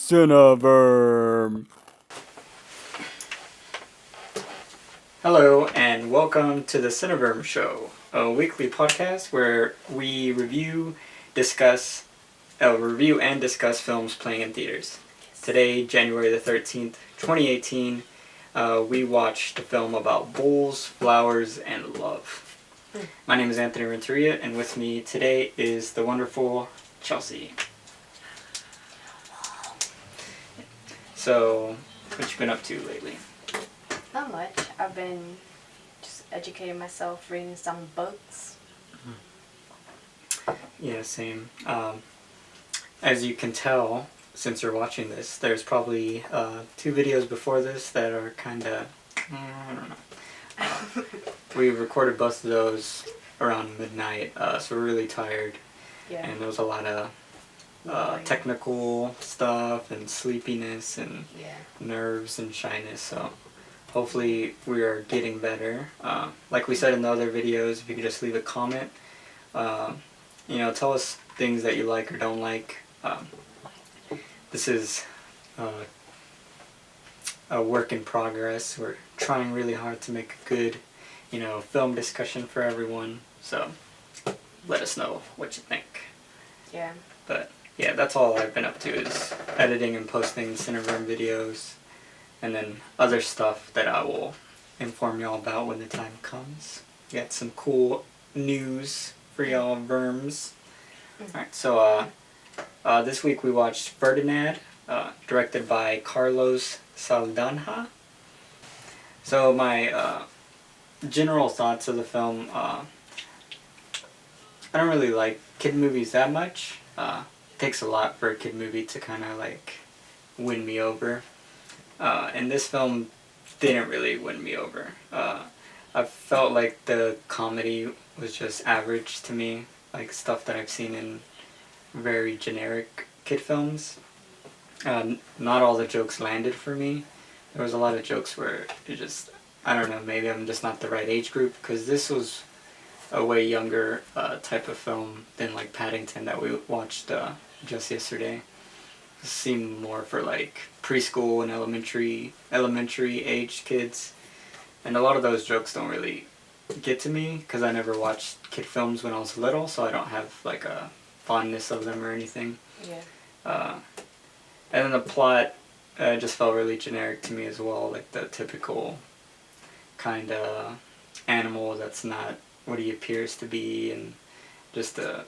Cineverm. Hello and welcome to the Cineverm Show, a weekly podcast where we review and discuss films playing in theaters. Today, January the 13th, 2018, we watched a film about bulls, flowers, and love. My name is Anthony Renteria, and with me today is the wonderful Chelsea. So, what you been up to lately? Not much. I've been just educating myself, reading some books. Yeah, same. As you can tell, since you're watching this, there's probably 2 videos before this that are kind of, I don't know. We recorded both of those around midnight, so we're really tired. Yeah. And there was a lot of technical stuff and sleepiness and nerves and shyness, so hopefully we are getting better. Like we said in the other videos, if you could just leave a comment, tell us things that you like or don't like. This is a work in progress. We're trying really hard to make a good, film discussion for everyone, so let us know what you think. Yeah. But yeah, that's all I've been up to is editing and posting Cineverm videos, and then other stuff that I will inform y'all about when the time comes. Got some cool news for y'all verms. Alright, so this week we watched Ferdinand, directed by Carlos Saldanha. So my general thoughts of the film, I don't really like kid movies that much. Takes a lot for a kid movie to kind of like win me over. And this film didn't really win me over. I felt like the comedy was just average to me, like stuff that I've seen in very generic kid films. Not all the jokes landed for me. There was a lot of jokes where it just, I don't know, maybe I'm just not the right age group, because this was a way younger type of film than like Paddington that we watched just yesterday. It seemed more for like preschool and elementary aged kids, and a lot of those jokes don't really get to me because I never watched kid films when I was little, so I don't have like a fondness of them or anything. Yeah. And then the plot just felt really generic to me as well, like the typical kind of animal that's not what he appears to be, and just the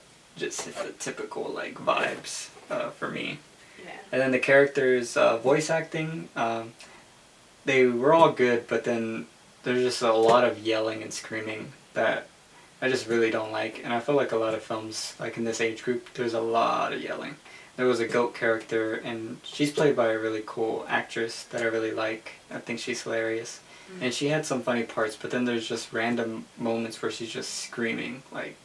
typical like vibes for me. Yeah. And then the characters' voice acting, they were all good, but then there's just a lot of yelling and screaming that I just really don't like. And I feel like a lot of films, like in this age group, there's a lot of yelling. There was a goat character, and she's played by a really cool actress that I really like. I think she's hilarious. And she had some funny parts, but then there's just random moments where she's just screaming, like,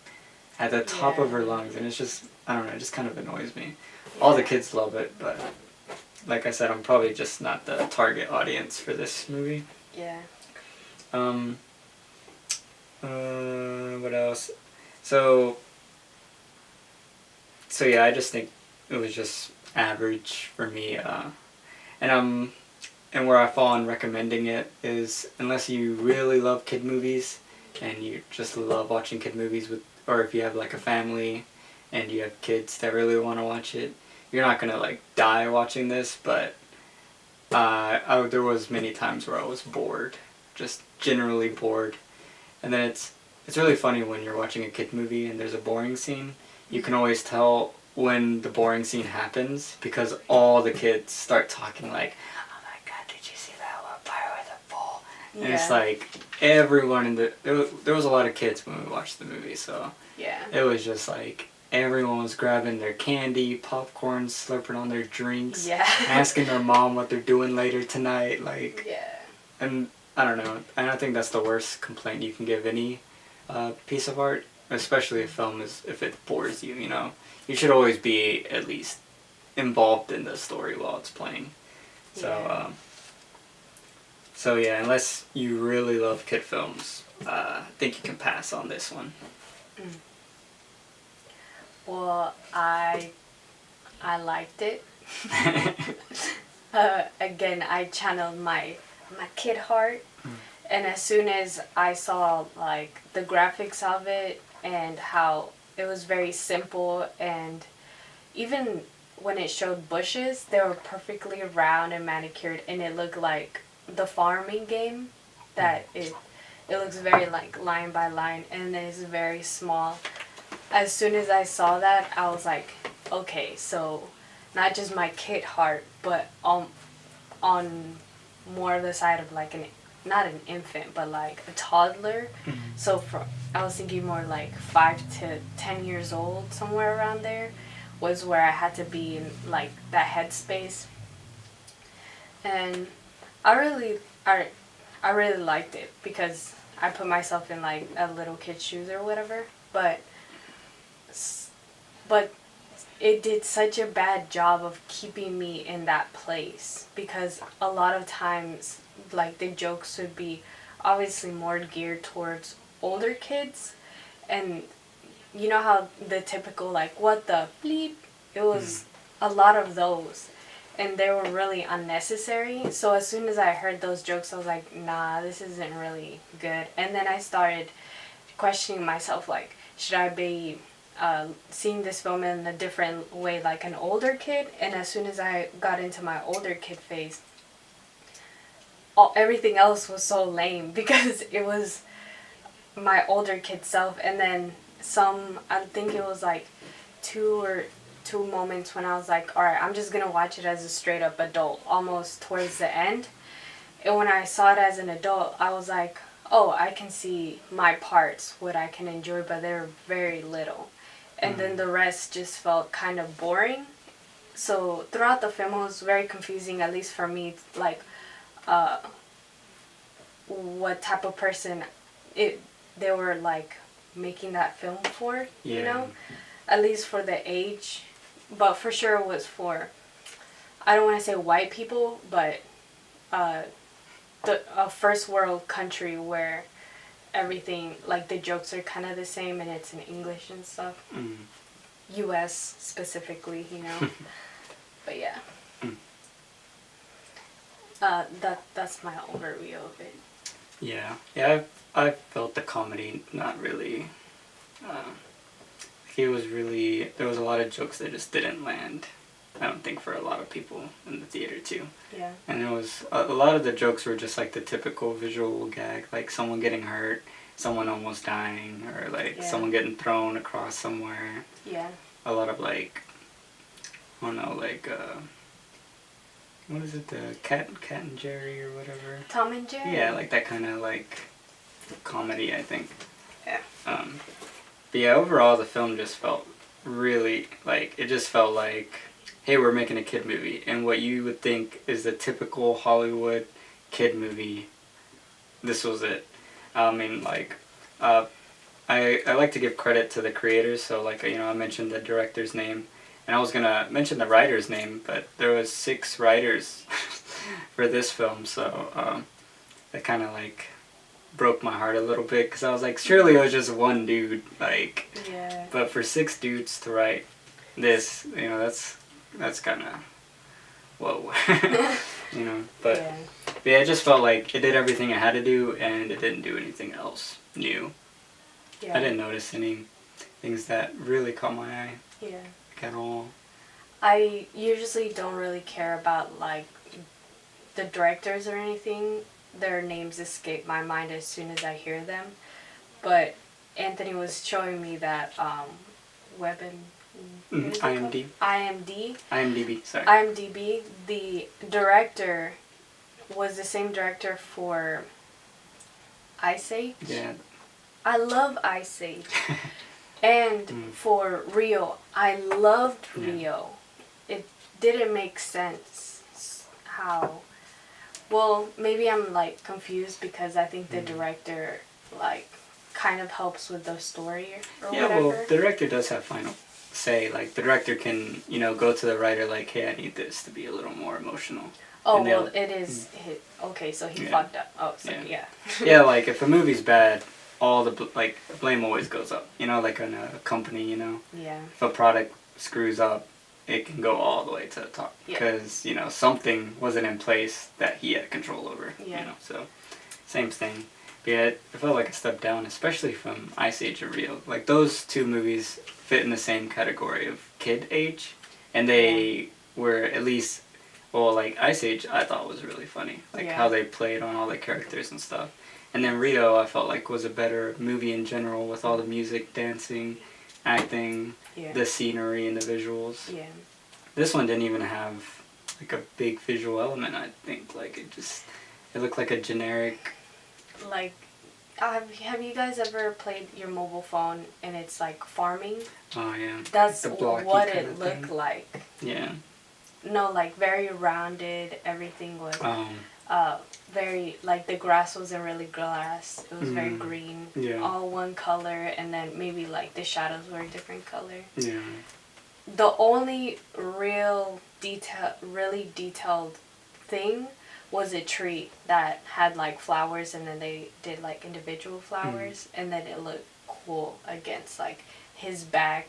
at the top of her lungs, and it's just, I don't know, it just kind of annoys me. All the kids love it, but like I said, I'm probably just not the target audience for this movie. Yeah. What else? So yeah, I just think it was just average for me, and where I fall in recommending it is, unless you really love kid movies and you just love watching kid movies or if you have like a family and you have kids that really want to watch it, you're not gonna like die watching this. But there was many times where I was bored, just generally bored. And then it's really funny when you're watching a kid movie and there's a boring scene. You can always tell when the boring scene happens because all the kids start talking like, "Oh my God, did you see that one fire with a bull?" And it's like everyone there was a lot of kids when we watched the movie, so it was just like everyone was grabbing their candy, popcorn, slurping on their drinks, asking their mom what they're doing later tonight, like. And I don't know, and I think that's the worst complaint you can give any piece of art, especially a film, is if it bores you. You should always be at least involved in the story while it's playing. So yeah, unless you really love kid films, I think you can pass on this one. Well, I liked it. Again, I channeled my kid heart, and as soon as I saw like the graphics of it and how it was very simple, and even when it showed bushes, they were perfectly round and manicured, and it looked like the farming game. That it looks very like line by line, and it is very small. As soon as I saw that, I was like, okay, so not just my kid heart, but on more of the side of like not an infant, but like a toddler. So I was thinking more like 5 to 10 years old, somewhere around there, was where I had to be in like that headspace. And I really liked it because I put myself in like a little kid's shoes or whatever, but it did such a bad job of keeping me in that place, because a lot of times like the jokes would be obviously more geared towards older kids, and you know how the typical like what the bleep, it was a lot of those, and they were really unnecessary. So as soon as I heard those jokes, I was like, nah, this isn't really good. And then I started questioning myself, like, should I be seeing this film in a different way, like an older kid? And as soon as I got into my older kid phase, everything else was so lame because it was my older kid self. And then I think it was like two moments when I was like, all right, I'm just gonna watch it as a straight up adult, almost towards the end. And when I saw it as an adult, I was like, oh, I can see my parts, what I can enjoy, but they're very little. And then the rest just felt kind of boring. So throughout the film, it was very confusing, at least for me, like what type of person they were like making that film for, you know? At least for the age. But for sure it was for, I don't want to say white people, but a first world country where everything, like the jokes are kind of the same and it's in English and stuff. US specifically, you know. But yeah. That's my overview of it. Yeah, I felt the comedy not really, there was a lot of jokes that just didn't land, I don't think, for a lot of people in the theater too. Yeah. And it was, a lot of the jokes were just like the typical visual gag, like someone getting hurt, someone almost dying, or like someone getting thrown across somewhere. Yeah. A lot of like, I don't know, like, what is it, the Cat and Jerry or whatever? Tom and Jerry? Yeah, like that kind of like comedy, I think. Yeah. But yeah, overall the film just felt really, like, it just felt like, hey, we're making a kid movie. And what you would think is the typical Hollywood kid movie, this was it. I mean, like, I like to give credit to the creators, so like, you know, I mentioned the director's name. And I was going to mention the writer's name, but there was 6 writers for this film, so that kind of like broke my heart a little bit, because I was like, surely it was just one dude, like, but for 6 dudes to write this, you know, that's kind of, whoa, you know, but yeah, it just felt like it did everything it had to do, and it didn't do anything else new. I didn't notice any things that really caught my eye. At all. I usually don't really care about like the directors or anything. Their names escape my mind as soon as I hear them. But Anthony was showing me that IMDb. The director was the same director for Ice Age. Yeah. I love Ice Age. And for Rio, I loved Rio. It didn't make sense how. Well, maybe I'm like confused because I think the director like kind of helps with the story or whatever. Well, the director does have final say. Like the director can, you know, go to the writer like, hey, I need this to be a little more emotional. Oh, well, it is. Okay, so he fucked up. Oh, so yeah, like if a movie's bad, all the blame always goes up, you know, like on a company, you know. Yeah. If a product screws up, it can go all the way to the top. Yeah. Because, you know, something wasn't in place that he had control over. Yeah. You know, so same thing. But yeah, it felt like a step down, especially from Ice Age and Rio. Like, those two movies fit in the same category of kid age. And they were at least, well, like, Ice Age I thought was really funny. Like, how they played on all the characters and stuff. And then Rio I felt like was a better movie in general with all the music, dancing, acting, the scenery and the visuals. Yeah. This one didn't even have, like, a big visual element, I think. Like, it looked like a generic... Like, have you guys ever played your mobile phone and it's like farming? Oh yeah. That's what it looked like. Yeah. No, like very rounded. Everything was very, like, the grass wasn't really grass. It was very green. Yeah. All one color, and then maybe like the shadows were a different color. Yeah. The only really detailed thing was a tree that had like flowers, and then they did like individual flowers, and then it looked cool against like his back,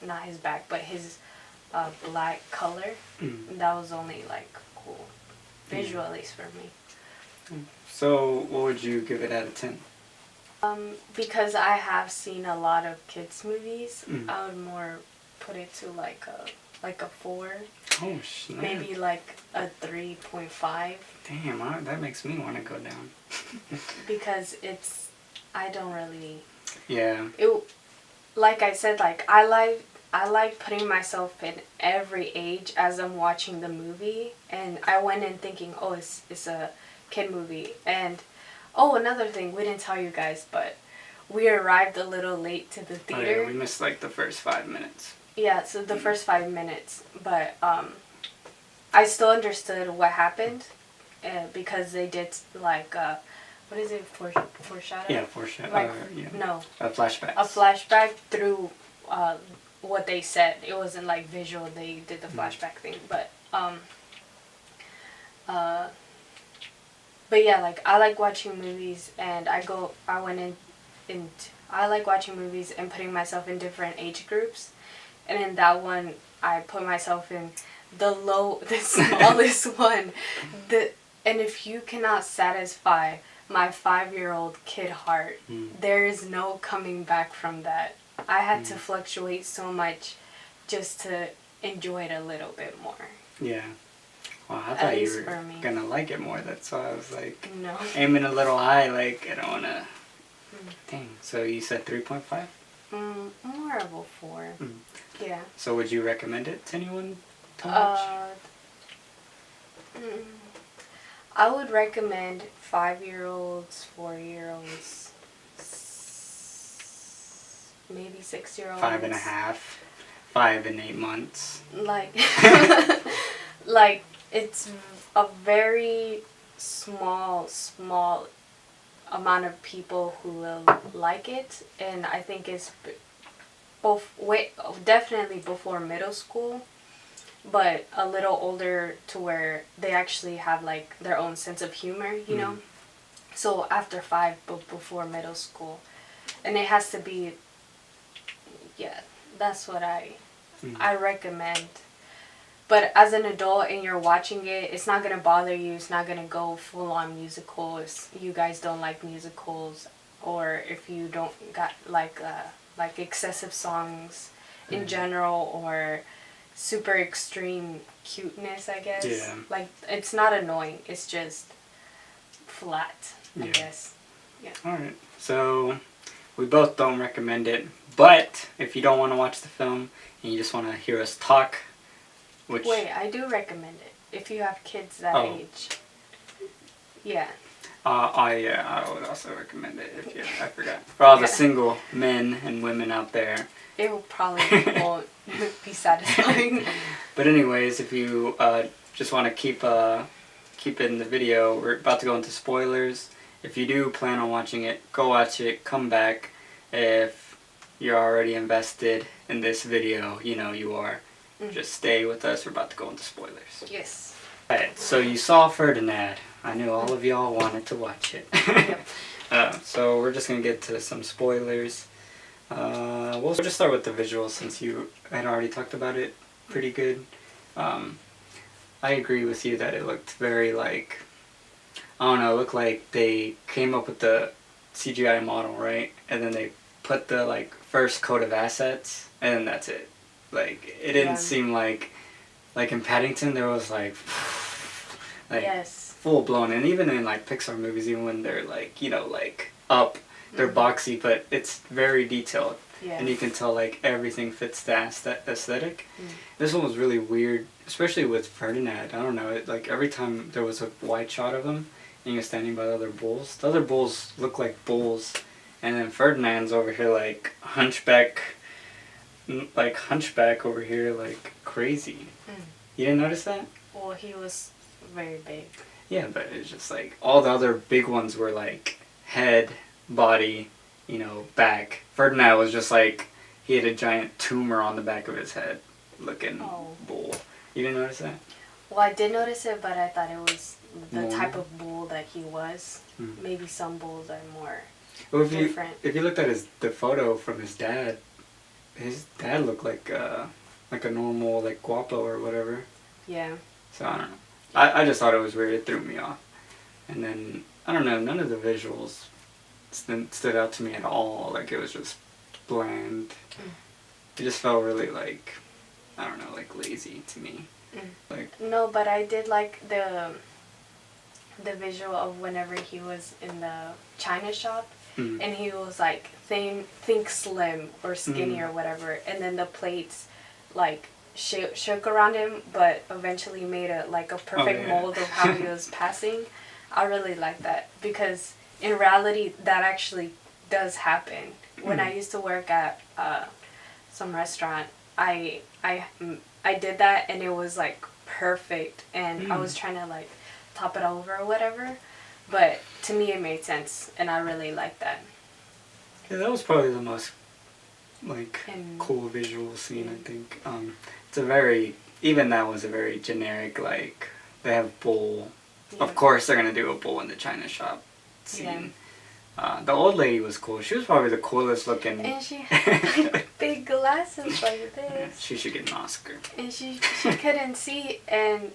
not his back, but his black color. That was only like cool visual, at least for me. So what would you give it out of 10? Because I have seen a lot of kids movies, I would more put it to like a 4. Oh, snap. Maybe like a 3.5. Damn, that makes me want to go down. Because I don't really... Yeah. Like I said, like, I like putting myself in every age as I'm watching the movie. And I went in thinking, oh, it's a kid movie. And, oh, another thing, we didn't tell you guys, but we arrived a little late to the theater. Oh, yeah, we missed like the first 5 minutes. Yeah, so the first 5 minutes, but I still understood what happened, because they did like what is it, foreshadow? Yeah, foreshadow. Like, yeah. No. A flashback. A flashback through what they said. It wasn't like visual. They did the flashback thing, but yeah, like, I like watching movies, and I like watching movies and putting myself in different age groups. And in that one, I put myself in the smallest one. And if you cannot satisfy my 5-year-old kid heart, there is no coming back from that. I had to fluctuate so much just to enjoy it a little bit more. Yeah. Well, I thought you were gonna like it more. That's why I was like, no, aiming a little high. Like, I don't wanna. Dang. So you said 3.5? More of a 4. Yeah. So would you recommend it to anyone to watch? I would recommend 5-year-olds, 4-year-olds, maybe 6-year-olds. 5.5. 5 and 8 months. Like, like, it's a very small amount of people who will like it, and I think it's definitely before middle school, but a little older to where they actually have like their own sense of humor, you know. So after 5, but before middle school, and it has to be. Yeah, that's what I recommend. But as an adult and you're watching it, it's not going to bother you. It's not going to go full on musical if you guys don't like musicals, or if you don't got like excessive songs in general, or super extreme cuteness, I guess. Yeah. Like, it's not annoying. It's just flat, I guess. Yeah. Alright. So, we both don't recommend it. But, if you don't want to watch the film and you just want to hear us talk... Wait, I do recommend it. If you have kids that age. Yeah. Yeah, I would also recommend it. I forgot. For all the single men and women out there. It will probably won't be satisfying. But anyways, if you just want to keep in the video, we're about to go into spoilers. If you do plan on watching it, go watch it, come back. If you're already invested in this video, you know you are. Just stay with us. We're about to go into spoilers. Yes. Alright, so you saw Ferdinand. I knew all of y'all wanted to watch it. So we're just going to get to some spoilers. We'll just start with the visuals since you had already talked about it. pretty good. I agree with you that it looked very like, I don't know, it looked like they came up with the CGI model, right? And then they put the like first coat of assets, and then that's it. Like it didn't seem like in Paddington there was like yes. full blown, and even in like Pixar movies, even when they're like, you know, like up, they're boxy, but it's very detailed. Yeah. And you can tell like everything fits the aesthetic. This one was really weird, especially with Ferdinand. I don't know, it, like every time there was a wide shot of him and he was standing by the other bulls look like bulls, and then Ferdinand's over here like hunchback over here like crazy. You didn't notice that? Well, he was very big. Yeah, but it's just like all the other big ones were like head, body, you know, back. Ferdinand was just like, he had a giant tumor on the back of his head looking bull. You didn't notice that? Well, I did notice it, but I thought it was the type of bull that he was. Maybe some bulls are more different. If you looked at the photo from his dad looked like a normal like guapo or whatever. Yeah. So I don't know. I just thought it was weird. It threw me off. And then I don't know. None of the visuals stood out to me at all. Like it was just bland. It just felt really like, I don't know, like lazy to me. Like no, but I did like the visual of whenever he was in the China shop and he was like think slim or skinny or whatever, and then the plates like shook around him, but eventually made a perfect mold of how he was passing. I really like that because in reality that actually does happen. When I used to work at some restaurant, I did that and it was like perfect, and I was trying to like top it over or whatever, but to me it made sense and I really liked that. Yeah, that was probably the most like cool visual scene, I think. It's a very, even that was a very generic, like they have bull. Of course they're gonna do a bull in the China shop scene. The old lady was cool. She was probably the coolest looking. And she had big glasses like this. She should get an Oscar. And she couldn't see, and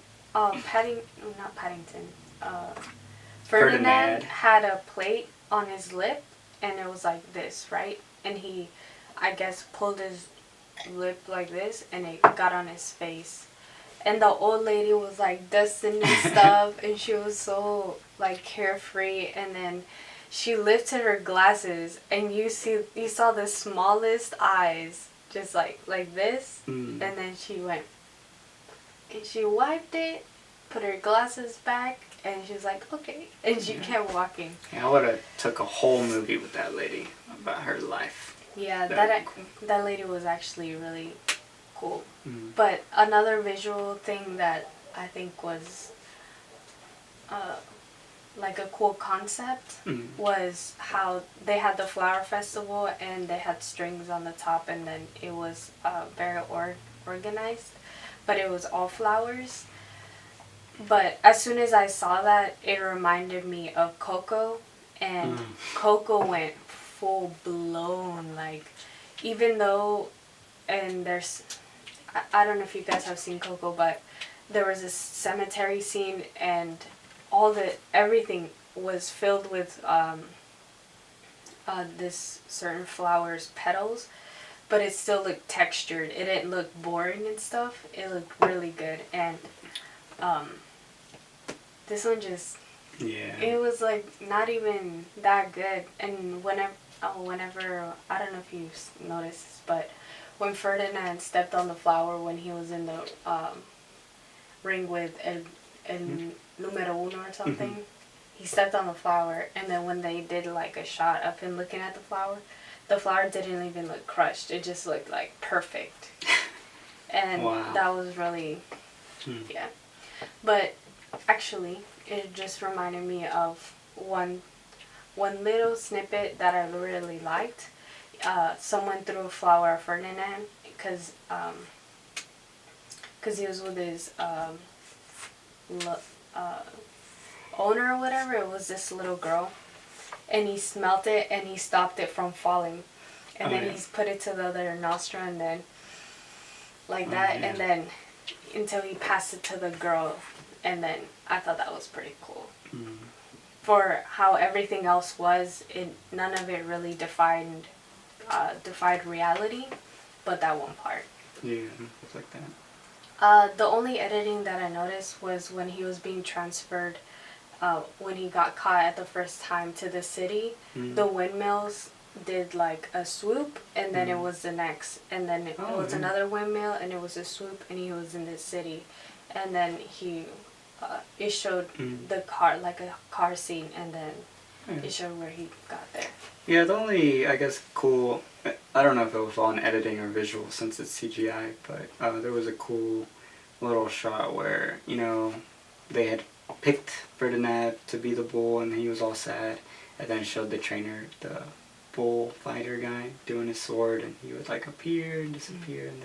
Ferdinand had a plate on his lip, and it was like this, right? And he, I guess, pulled his lip like this, and it got on his face. And the old lady was like dusting and stuff, and she was so like carefree, and then she lifted her glasses, and you saw the smallest eyes, just like this, and then she went, and she wiped it, put her glasses back, and she was like, okay, and she kept walking. Yeah, I would have took a whole movie with that lady about her life. Yeah, that lady was actually really cool. But another visual thing that I think was like a cool concept was how they had the flower festival and they had strings on the top, and then it was very organized, but it was all flowers. But as soon as I saw that, it reminded me of Coco, and Coco went full blown, like, even though, and there's, I don't know if you guys have seen Coco, but there was this cemetery scene, and everything was filled with this certain flower's petals, but it still looked textured. It didn't look boring and stuff. It looked really good, and this one just, it was like not even that good. And whenever, I don't know if you noticed this, but when Ferdinand stepped on the flower when he was in the ring with El Numero Uno or something, he stepped on the flower, and then when they did like a shot of him looking at the flower didn't even look crushed. It just looked like perfect. And that was really, yeah. But actually, it just reminded me of one little snippet that I really liked. Someone threw a flower at Ferdinand because he was with his owner or whatever. It was this little girl, and he smelt it and he stopped it from falling, and then he's put it to the other nostril, and then like that, yeah. and then until he passed it to the girl, and then I thought that was pretty cool. For how everything else was, none of it really defied reality, but that one part. Yeah, it's like that. The only editing that I noticed was when he was being transferred, when he got caught at the first time to the city, the windmills did like a swoop, and then it was the next, and then it was another windmill, and it was a swoop, and he was in the city, and then it showed the car, like a car scene, and then it showed where he got there. Yeah, the only, I guess, cool, I don't know if it was on editing or visual since it's CGI, but there was a cool little shot where, you know, they had picked Ferdinand to be the bull and he was all sad, and then showed the trainer, the bullfighter guy, doing his sword, and he would like appear and disappear, and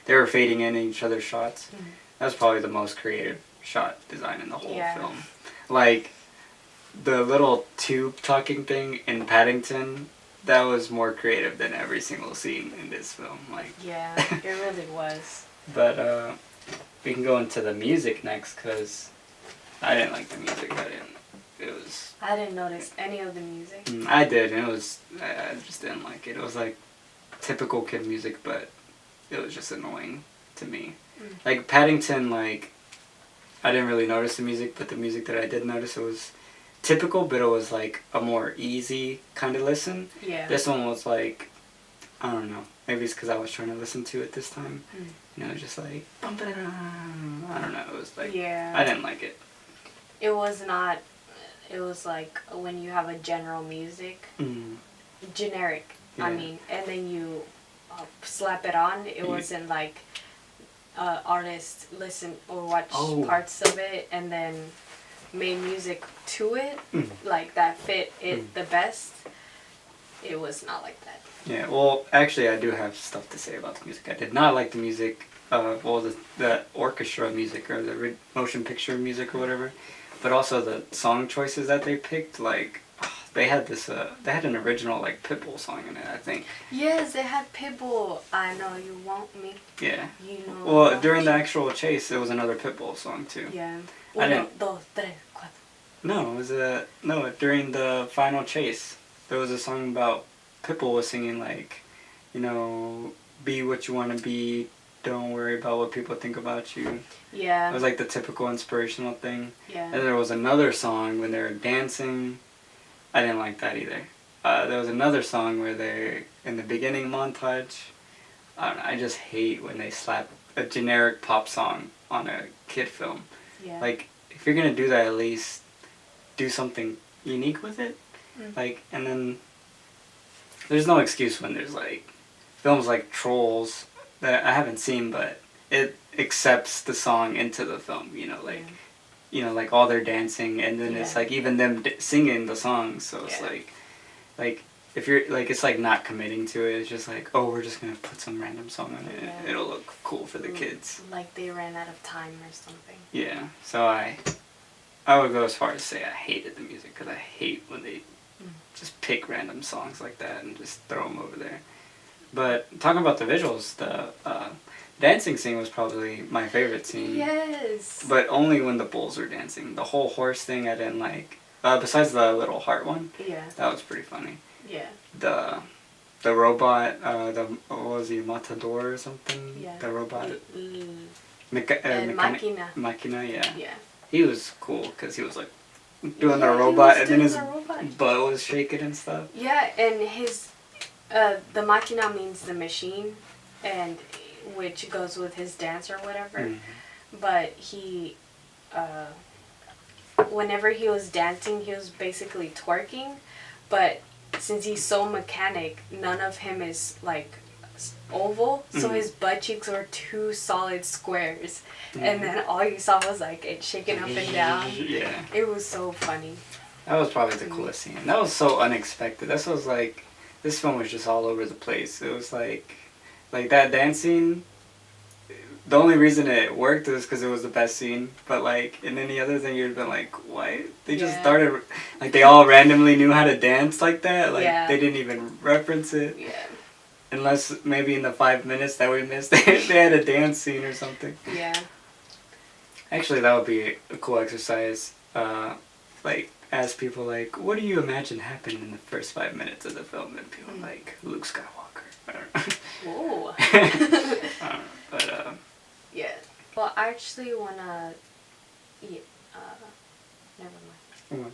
they were fading in each other's shots. That was probably the most creative shot design in the whole film. Like, the little tube talking thing in Paddington, that was more creative than every single scene in this film. Like, yeah, it really was. But we can go into the music next, because I didn't like the music. I didn't notice any of the music. I did, and I just didn't like it. It was like typical kid music, but it was just annoying to me. Like Paddington, like, I didn't really notice the music, but the music that I did notice, it was typical, but it was like a more easy kind of listen. Yeah. This one was like, I don't know, maybe it's because I was trying to listen to it this time. You know, just like, I don't know, it was like, I didn't like it. It was not, it was like when you have a general music, generic, I mean, and then you slap it on, it wasn't like artists listen or watch parts of it and then made music to it, like that fit it the best. It was not like that. Yeah, well, actually, I do have stuff to say about the music. I did not like the music, the orchestra music or the motion picture music or whatever, but also the song choices that they picked. Like, they had an original like Pitbull song in it, I think. Yes, they had Pitbull. I know you want me. Yeah. You know. Well, during the actual chase, it was another Pitbull song too. Yeah. Uno, dos, tres, cuatro. No, it was during the final chase, there was a song about Pitbull was singing like, you know, be what you want to be, don't worry about what people think about you. Yeah. It was like the typical inspirational thing. Yeah. And there was another song when they were dancing. I didn't like that either. There was another song where they're in the beginning montage. I don't know, I just hate when they slap a generic pop song on a kid film. Yeah. Like, if you're gonna do that, at least do something unique with it. Like, and then there's no excuse when there's like films like Trolls that I haven't seen, but it accepts the song into the film. You know, like. You know, like all their dancing, and then it's like even them singing the songs. So it's like if you're like, it's like not committing to it. It's just like, oh, we're just gonna put some random song on it. It'll look cool for the kids. Like they ran out of time or something. Yeah. So I would go as far as say I hated the music, because I hate when they just pick random songs like that and just throw them over there. But talking about the visuals, the dancing scene was probably my favorite scene. Yes. But only when the bulls were dancing. The whole horse thing I didn't like. Besides the little heart one. Yeah. That was pretty funny. Yeah. The robot, what was he, Matador or something? Yeah. The robot. Machina, yeah. He was cool because he was like doing the robot, and then his butt was shaking and stuff. Yeah, and his, the Machina means the machine, and which goes with his dance or whatever. But he, whenever he was dancing, he was basically twerking, but since he's so mechanic, none of him is like oval, so his butt cheeks were two solid squares, and then all you saw was like it shaking up and down. Yeah. It was so funny. That was probably the coolest scene. That was so unexpected. This was like, this film was just all over the place. It was like that dance scene, the only reason it worked was because it was the best scene, but like in any other thing you'd have been like, what? They just started, like they all randomly knew how to dance like that, like they didn't even reference it. Yeah. unless maybe in the 5 minutes that we missed, they had a dance scene or something. Yeah. Actually, that would be a cool exercise. Like, ask people, like, what do you imagine happened in the first 5 minutes of the film? And people like, Luke Skywalker. I don't know. Whoa. I don't know, but, yeah. Well, I actually want to... Yeah, never mind.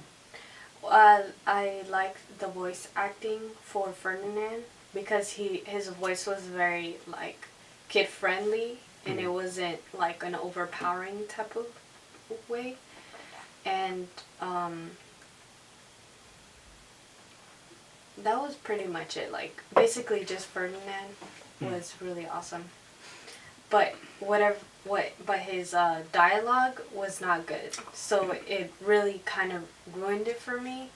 I like the voice acting for Ferdinand because his voice was very, like, kid-friendly, and it wasn't, like, an overpowering type of way. And, that was pretty much it. Like, basically just Ferdinand was really awesome. But but his dialogue was not good. So it really kind of ruined it for me.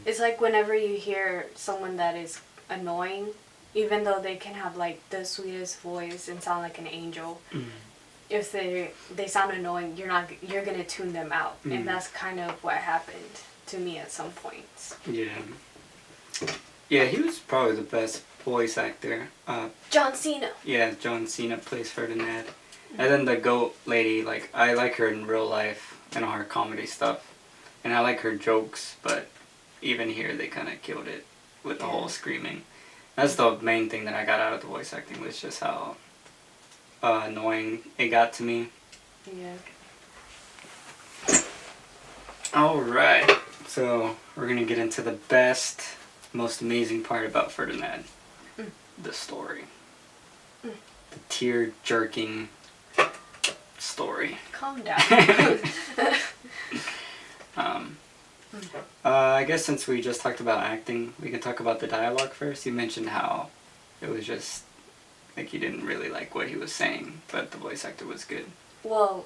It's like whenever you hear someone that is annoying, even though they can have like the sweetest voice and sound like an angel, if they sound annoying, you're gonna tune them out. And that's kind of what happened to me at some points. yeah. Yeah, he was probably the best voice actor. John Cena. Yeah, John Cena plays Ferdinand. And then the goat lady, like, I like her in real life and all her comedy stuff. And I like her jokes, but even here they kind of killed it with the whole screaming. That's the main thing that I got out of the voice acting, was just how annoying it got to me. Yeah. Alright, so we're going to get into the best, most amazing part about Ferdinand. The story. The tear-jerking story. Calm down. I guess since we just talked about acting, we can talk about the dialogue first. You mentioned how it was just, like, you didn't really like what he was saying, but the voice actor was good. Well,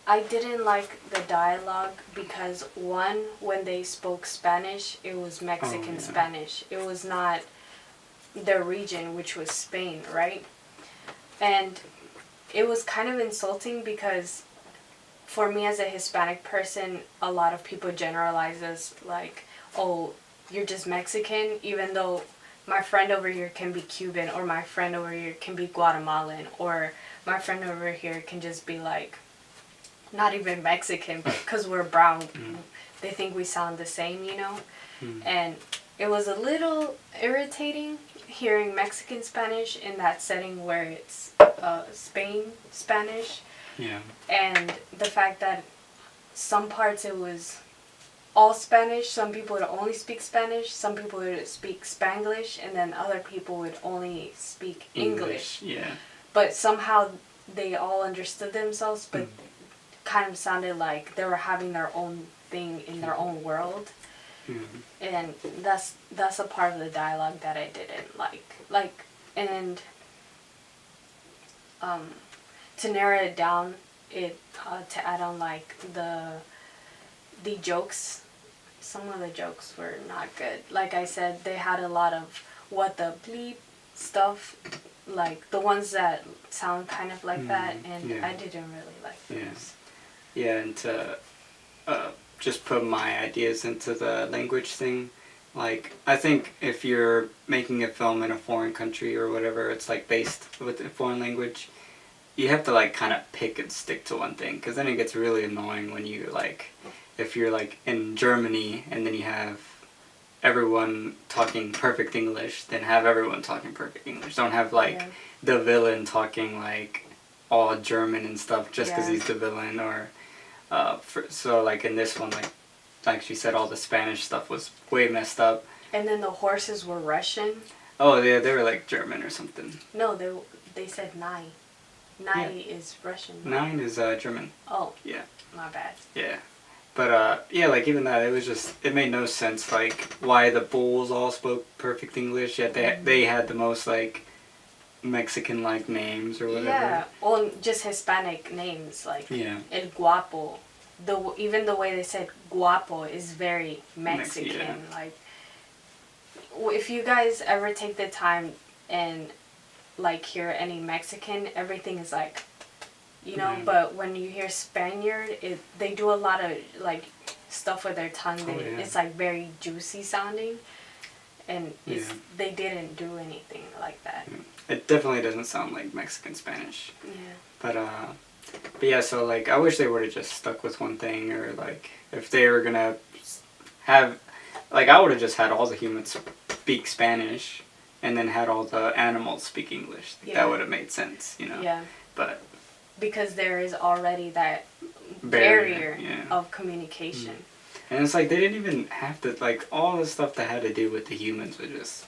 I didn't like the dialogue because, one, when they spoke Spanish, it was Mexican Spanish. It was not their region, which was Spain, right? And it was kind of insulting because for me as a Hispanic person, a lot of people generalize us like, oh, you're just Mexican, even though my friend over here can be Cuban, or my friend over here can be Guatemalan, or my friend over here can just be like, not even Mexican, but because we're brown, they think we sound the same, you know? And it was a little irritating hearing Mexican Spanish in that setting where it's Spain Spanish. Yeah. And the fact that some parts it was all Spanish, some people would only speak Spanish, some people would speak Spanglish, and then other people would only speak English. Yeah. But somehow they all understood themselves, but kind of sounded like they were having their own thing in their own world. And that's a part of the dialogue that I didn't like. And to narrow it down, to add on like the jokes, some of the jokes were not good. Like I said, they had a lot of what the bleep stuff, like the ones that sound kind of like that, and I didn't really like those. Yeah, and to just put my ideas into the language thing, like, I think if you're making a film in a foreign country or whatever, it's like based with a foreign language, you have to like kind of pick and stick to one thing, because then it gets really annoying when you like, if you're like in Germany and then you have everyone talking perfect English, then have everyone talking perfect English. Don't have like the villain talking like all German and stuff just because he's the villain, or so like in this one, like she said, all the Spanish stuff was way messed up. And then the horses were Russian. Oh, yeah, they were like German or something. No, they said nine. Nine is Russian. Nine is German. Oh. Yeah. My bad. Yeah. But yeah, like even that, it was just, it made no sense, like why the bulls all spoke perfect English, yet they had the most like Mexican like names or whatever. Yeah, or just Hispanic names, like El Guapo. Even the way they said guapo is very Mexican. Like, if you guys ever take the time and like hear any Mexican, everything is like, you know. But when you hear Spaniard, they do a lot of like stuff with their tongue. It's like very juicy sounding, and they didn't do anything like that. It definitely doesn't sound like Mexican Spanish. Yeah. But yeah, so like I wish they would have just stuck with one thing, or like if they were gonna have, like I would have just had all the humans speak Spanish, and then had all the animals speak English. Like, that would have made sense, you know. Yeah. But because there is already that barrier of communication. And it's like they didn't even have to, like, all the stuff that had to do with the humans was just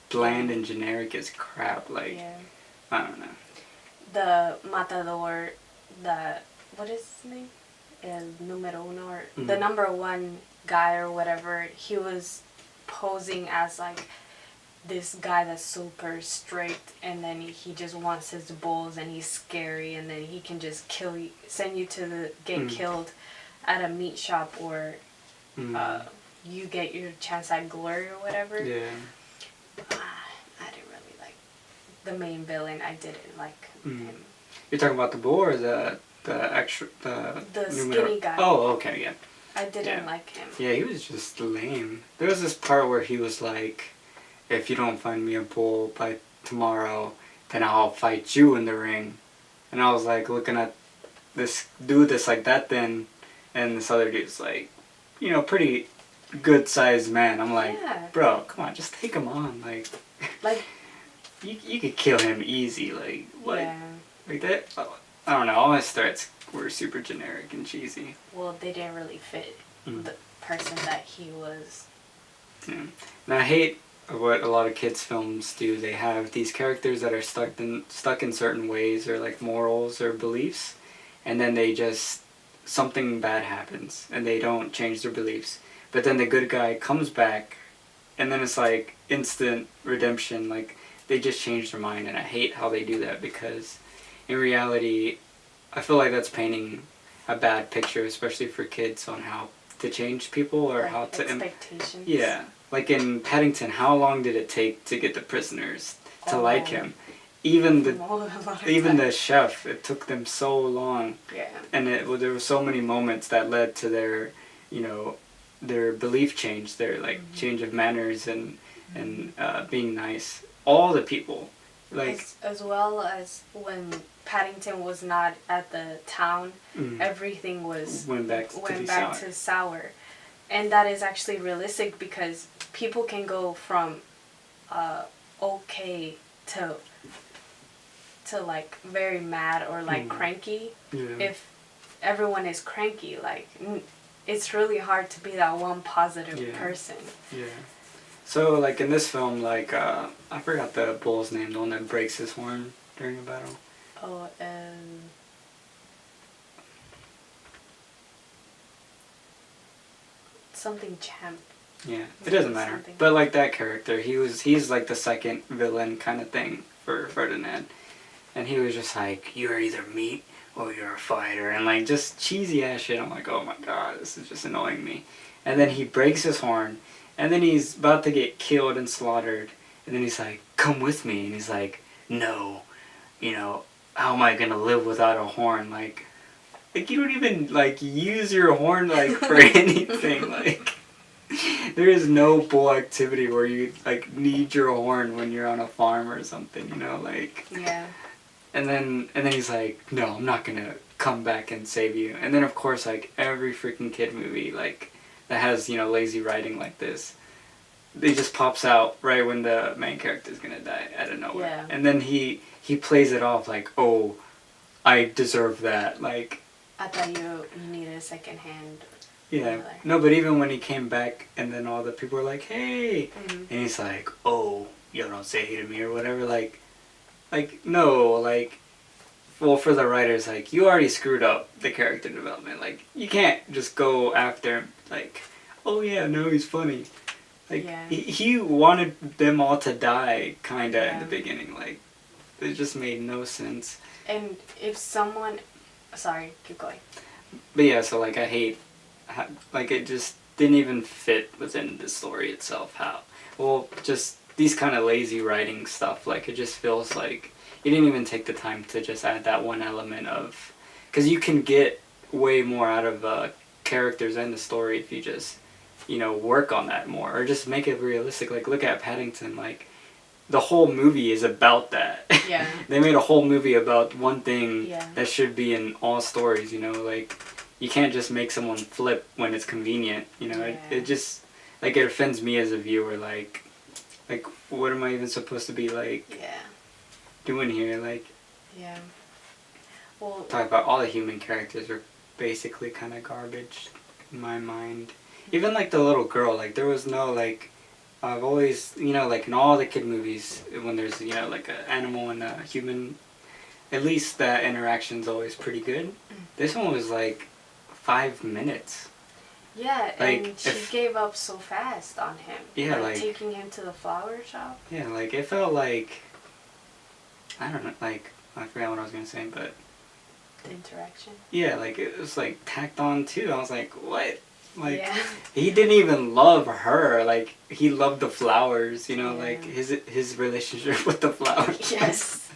bland and generic as crap. Like, I don't know. The matador, what is his name? El número uno, or the number one guy or whatever, he was posing as like this guy that's super strict, and then he just wants his bulls, and he's scary, and then he can just kill you, send you to get killed at a meat shop, or you get your chance at glory or whatever. Yeah. I didn't really like the main villain. I didn't like him. You're talking about the bull or the skinny guy. Oh, okay, yeah. I didn't like him. Yeah, he was just lame. There was this part where he was like, if you don't find me a bull by tomorrow, then I'll fight you in the ring. And I was like looking at this dude that's like that then, and this other dude's like, you know, pretty good sized man. I'm like, bro, come on, just take him on. Like you could kill him easy. Like that. I don't know. All his threats were super generic and cheesy. Well, they didn't really fit the person that he was. Yeah. And I hate what a lot of kids' films do. They have these characters that are stuck in certain ways, or like morals or beliefs, and then they just, something bad happens and they don't change their beliefs. But then the good guy comes back, and then it's like instant redemption. Like they just change their mind, and I hate how they do that, because in reality, I feel like that's painting a bad picture, especially for kids, on how to change people, or like how to expectations. Yeah, like in Paddington, how long did it take to get the prisoners to like him? Even the chef, it took them so long. Yeah. And there were so many moments that led to their, you know, their belief change, their like change of manners and being nice. All the people, like as well as when Paddington was not at the town, everything went back to sour. And that is actually realistic, because people can go from okay to like very mad or like cranky. If everyone is cranky, like it's really hard to be that one positive person. Yeah. So like in this film, like I forgot the bull's name, the one that breaks his horn during a battle. Oh, something champ. Yeah, it doesn't matter. Something. But like that character, he's like the second villain kind of thing for Ferdinand. And he was just like, you're either meat or you're a fighter, and like just cheesy ass shit. I'm like, oh my god, this is just annoying me. And then he breaks his horn, and then he's about to get killed and slaughtered, and then he's like, come with me, and he's like, no, you know, how am I gonna live without a horn? Like you don't even like use your horn like for anything. Like there is no bull activity where you like need your horn when you're on a farm or something, you know, like. Yeah. And then he's like, no, I'm not gonna come back and save you. And then of course, like every freaking kid movie like that has, you know, lazy writing like this, it just pops out right when the main character's gonna die out of nowhere. Yeah. And then he plays it off like, oh, I deserve that. Like I thought you needed a second hand. Yeah. No, but even when he came back, and then all the people were like, hey, and he's like, oh, you don't say hey to me or whatever. Like no, like, well, for the writers, like, you already screwed up the character development. Like, you can't just go after him, like, oh yeah, no, he's funny. Like, he wanted them all to die, kinda, in the beginning. Like, it just made no sense. And if someone, sorry, keep going. But yeah, so like, I hate, like, it just didn't even fit within the story itself. Just these kind of lazy writing stuff, like, it just feels like you didn't even take the time to just add that one element of, because you can get way more out of characters and the story if you just, work on that more, or just make it realistic. Like, look at Paddington. Like, the whole movie is about that. Yeah. They made a whole movie about one thing Yeah. that should be in all stories. Like, you can't just make someone flip when it's convenient. It just, like, it offends me as a viewer. Like, what am I even supposed to be doing here? Like, yeah. Well, talk about all the human characters are basically kind of garbage in my mind. Even like the little girl, like there was no like, I've always, like in all the kid movies, when there's, like an animal and a human, at least that interaction's always pretty good. This one was like 5 minutes. Yeah, like, and she gave up so fast on him. Yeah, like taking him to the flower shop. Yeah, like it felt like, I don't know, like, I forgot what I was going to say, but... The interaction? Yeah, like it was like tacked on too. I was like, what? Like, yeah. He didn't even love her. Like, he loved the flowers, like his relationship with the flowers. Yes.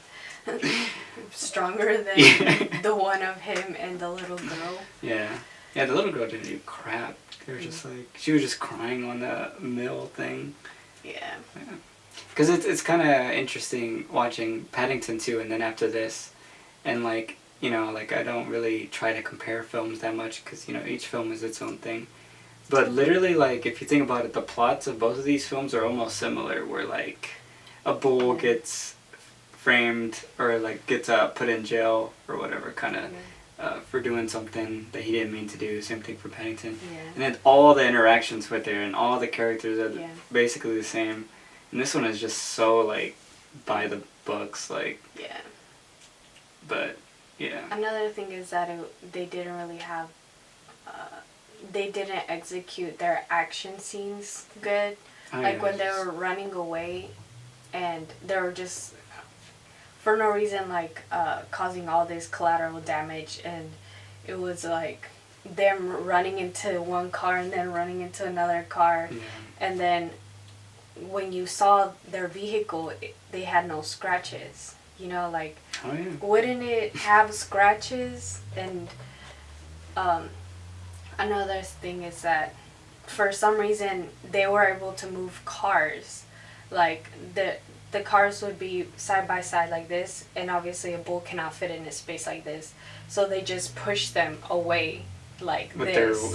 Stronger than the one of him and the little girl. Yeah. Yeah, the little girl didn't do crap. They were just like, she was just crying on the mill thing. Yeah. Because it's kind of interesting watching Paddington 2 and then after this. And like, like I don't really try to compare films that much because, each film is its own thing. But literally, like, if you think about it, the plots of both of these films are almost similar, where like a bull gets framed or like gets put in jail or whatever, kind of for doing something that he didn't mean to do. Same thing for Paddington. Yeah. And then all the interactions with her and all the characters are basically the same. And this one is just so like by the books, like. Yeah. But yeah. Another thing is that they didn't really have. They didn't execute their action scenes good. When they were running away, and they were just for no reason causing all this collateral damage, and it was like them running into one car and then running into another car, and then when you saw their vehicle, they had no scratches. Wouldn't it have scratches? And another thing is that for some reason they were able to move cars. Like the cars would be side by side like this, and obviously a bull cannot fit in a space like this. So they just push them away like with this.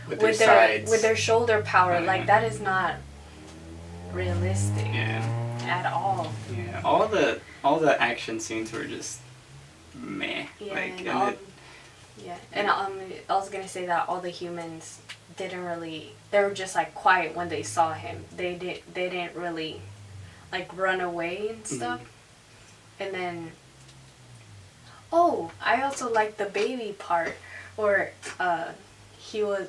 With their sides. With their shoulder power. Like that is not realistic. Yeah. At all. Yeah. All the action scenes were just meh. Yeah. And I was gonna say that all the humans didn't really. They were just like quiet when they saw him. They didn't really like run away and stuff. And then. Oh, I also like the baby part where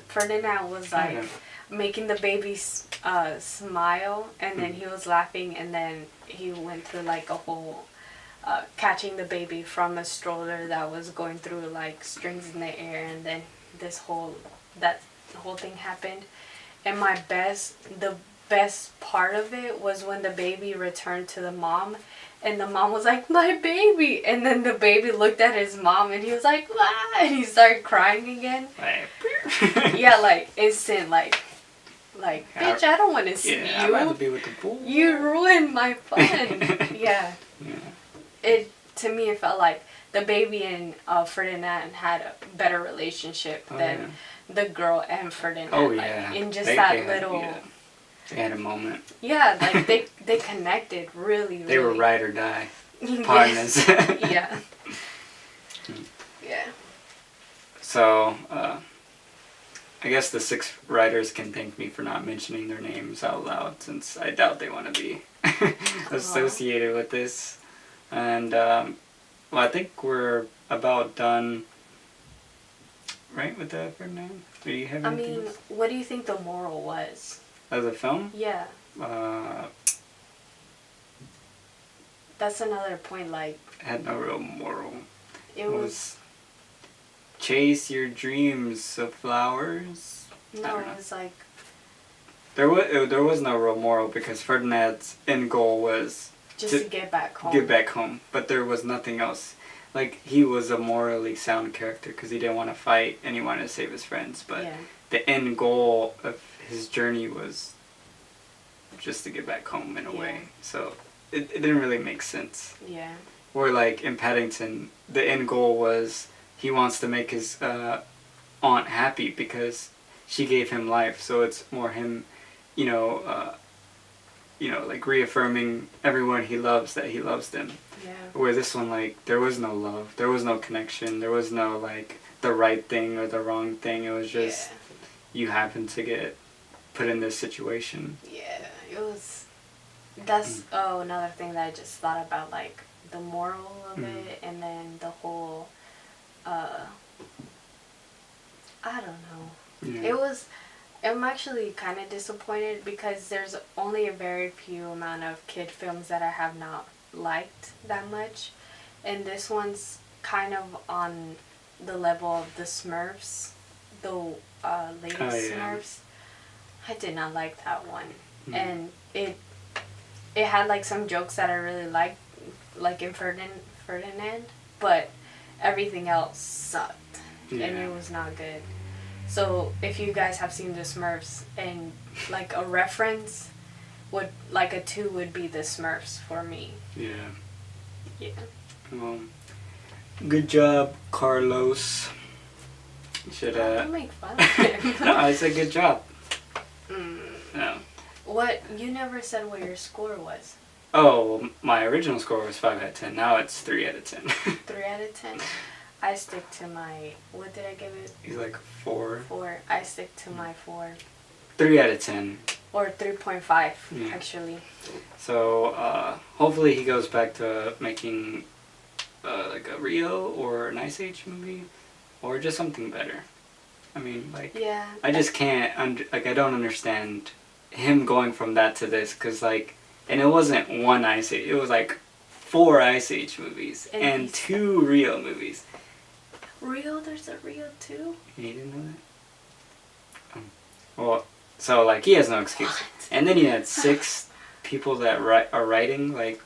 Ferdinand was like making the baby smile, and then he was laughing, and then he went through like a whole catching the baby from a stroller that was going through like strings in the air, and then that whole thing happened. And the best part of it was when the baby returned to the mom, and the mom was like, "My baby," and then the baby looked at his mom and he was like, "Ah," and he started crying again. Yeah, like instant, like bitch, I don't want to see you. I'd rather be with the bull. You ruined my fun. Yeah. To me, it felt like the baby and Ferdinand had a better relationship than the girl and Ferdinand. Oh yeah. In just they little. Yeah. They had a moment. Yeah, like they connected really. They were ride or die partners. Yeah. Yeah. So, I guess the 6 writers can thank me for not mentioning their names out loud, since I doubt they want to be associated with this. And, I think we're about done, right, with that, Ferdinand? Do you have anything else? What do you think the moral was? Of the film? Yeah. That's another point, like... It had no real moral. It was... Chase your dreams of flowers? No, it was like... There was no real moral, because Ferdinand's end goal was... Just to get back home. Get back home. But there was nothing else. Like, he was a morally sound character, because he didn't want to fight, and he wanted to save his friends. But the end goal of his journey was just to get back home in a Yeah. way. So it didn't really make sense. Yeah. Or like in Paddington, the end goal was he wants to make his aunt happy because she gave him life. So it's more him, you know, like reaffirming everyone he loves that he loves them. Yeah. Where this one, like, there was no love, there was no connection, there was no like the right thing or the wrong thing. It was just you happened to get put in this situation. Yeah. It was. That's another thing that I just thought about, like the moral of it, and then the whole. I don't know. Yeah. It was. I'm actually kind of disappointed because there's only a very few amount of kid films that I have not liked that much, and this one's kind of on the level of the Smurfs, the latest Smurfs. I did not like that one, and it had like some jokes that I really liked, like in Ferdinand, but everything else sucked, and it was not good. So if you guys have seen the Smurfs, and like a reference would, like a 2 would be the Smurfs for me. Yeah. Yeah. Well, good job, Carlos. You should Don't make fun of him. No, I said good job. No. What, you never said what your score was. Oh, my original score was 5 out of 10. Now it's 3 out of 10. 3 out of 10. I stick to my, what did I give it? He's like 4. 4. I stick to my 4. 3 out of 10. Or 3.5, actually. So, hopefully he goes back to making like a Rio or an Ice Age movie, or just something better. I mean, like, I just can't, I don't understand him going from that to this, because, like, and it wasn't one Ice Age, it was like 4 Ice Age movies, and 2 Rio movies. Rio? There's a Rio too? You didn't know that? Well, so, like, he has no excuse. What? And then he had 6 people that are writing, like...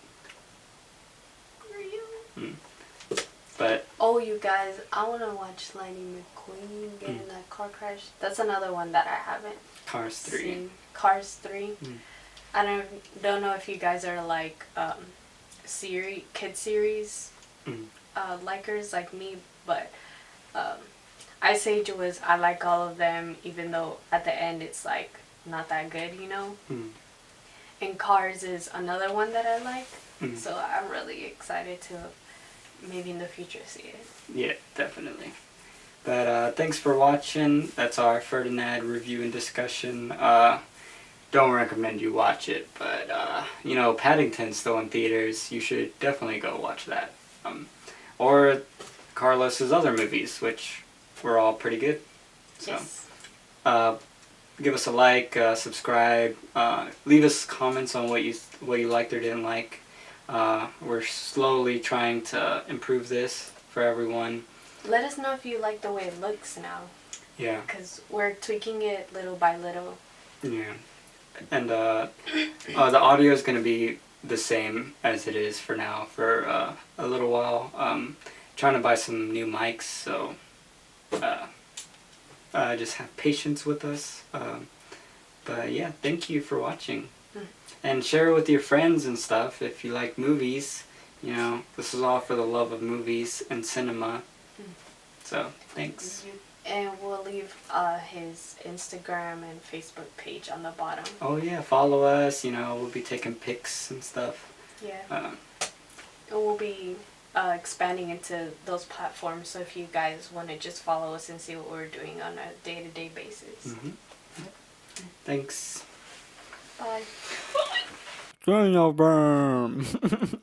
Rio? But... Oh, you guys, I want to watch Lightning McQueen get in that car crash. That's another one that I haven't Cars 3. seen. Cars 3. I don't know if you guys are, like, kid series likers like me, but Ice Age was, I like all of them, even though at the end it's like not that good, you know. And Cars is another one that I like, so I'm really excited to maybe in the future see it. Yeah, definitely. But thanks for watching. That's our Ferdinand review and discussion. Don't recommend you watch it, but you know, Paddington's still in theaters. You should definitely go watch that. Or Carlos's other movies, which were all pretty good. So, give us a like, subscribe, leave us comments on what you liked or didn't like. We're slowly trying to improve this for everyone. Let us know if you like the way it looks now. Yeah. Because we're tweaking it little by little. Yeah. And the audio is going to be the same as it is for now for a little while. Trying to buy some new mics, so just have patience with us. But yeah, thank you for watching. And share it with your friends and stuff if you like movies. You know, this is all for the love of movies and cinema. So, thanks. And we'll leave his Instagram and Facebook page on the bottom. Oh yeah, follow us. You know, we'll be taking pics and stuff. Yeah. And we'll be expanding into those platforms, so if you guys want to just follow us and see what we're doing on a day-to-day basis. Thanks. Bye. Cineverm.